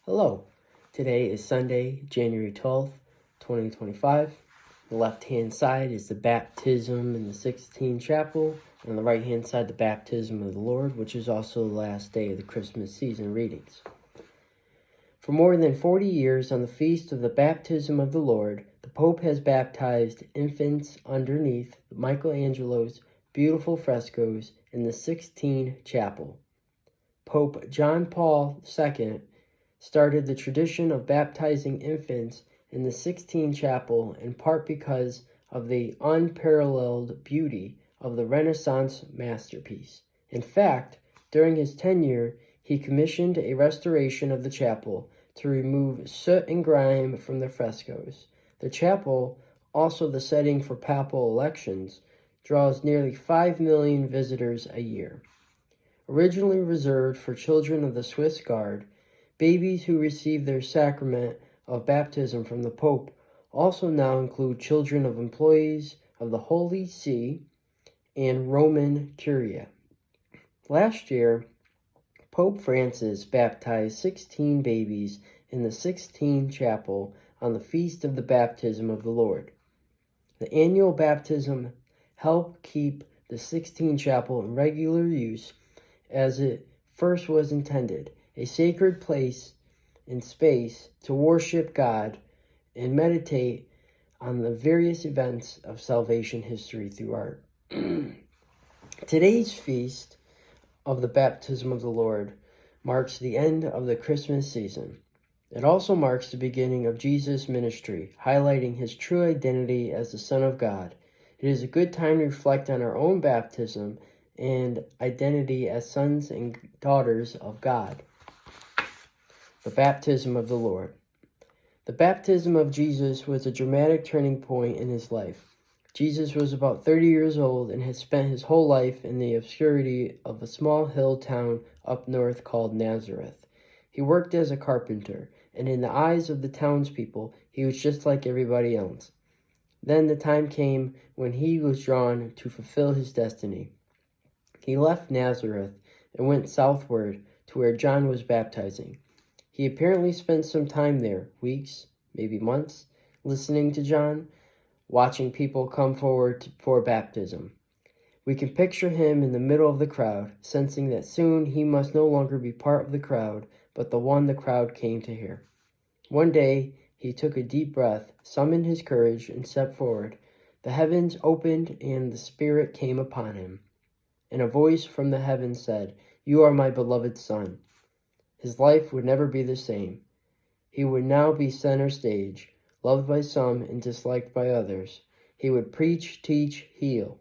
Hello, today is Sunday, January 12th, 2025. The left-hand side is the baptism in the Sixtine Chapel, and on the right-hand side, the baptism of the Lord, which is also the last day of the Christmas season readings. For more than 40 years on the feast of the baptism of the Lord, the Pope has baptized infants underneath Michelangelo's beautiful frescoes in the Sixtine Chapel. Pope John Paul II started the tradition of baptizing infants in the Sixtine Chapel in part because of the unparalleled beauty of the Renaissance masterpiece. In fact, during his tenure, he commissioned a restoration of the chapel to remove soot and grime from the frescoes. The chapel, also the setting for papal elections, draws nearly 5 million visitors a year. Originally reserved for children of the Swiss Guard, babies who receive their sacrament of baptism from the Pope also now include children of employees of the Holy See and Roman Curia. Last year, Pope Francis baptized 16 babies in the Sixtine Chapel on the Feast of the Baptism of the Lord. The annual baptism helped keep the Sixtine Chapel in regular use as it first was intended, a sacred place and space to worship God and meditate on the various events of salvation history through art. Today's feast of the baptism of the Lord marks the end of the Christmas season. It also marks the beginning of Jesus' ministry, highlighting his true identity as the Son of God. It is a good time to reflect on our own baptism and identity as sons and daughters of God. The baptism of the Lord. The baptism of Jesus was a dramatic turning point in his life. Jesus was about 30 years old and had spent his whole life in the obscurity of a small hill town up north called Nazareth. He worked as a carpenter, and in the eyes of the townspeople, he was just like everybody else. Then the time came when he was drawn to fulfill his destiny. He left Nazareth and went southward to where John was baptizing. He apparently spent some time there, weeks, maybe months, listening to John, watching people come forward for baptism. We can picture him in the middle of the crowd, sensing that soon he must no longer be part of the crowd, but the one the crowd came to hear. One day, he took a deep breath, summoned his courage, and stepped forward. The heavens opened, and the Spirit came upon him. And a voice from the heavens said, "You are my beloved Son." His life would never be the same. He would now be center stage, loved by some and disliked by others. He would preach, teach, heal.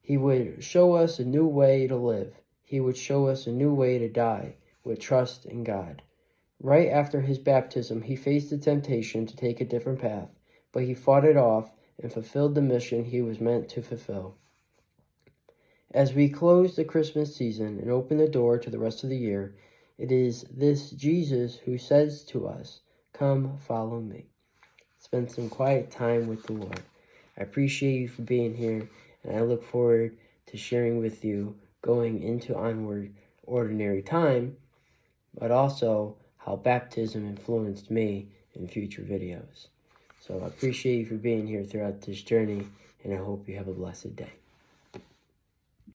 He would show us a new way to live. He would show us a new way to die, with trust in God. Right after his baptism, he faced the temptation to take a different path, but he fought it off and fulfilled the mission he was meant to fulfill. As we close the Christmas season and open the door to the rest of the year, it is this Jesus who says to us, "Come, follow me." Spend some quiet time with the Lord. I appreciate you for being here, and I look forward to sharing with you going into onward ordinary time, but also how baptism influenced me in future videos. So I appreciate you for being here throughout this journey, and I hope you have a blessed day.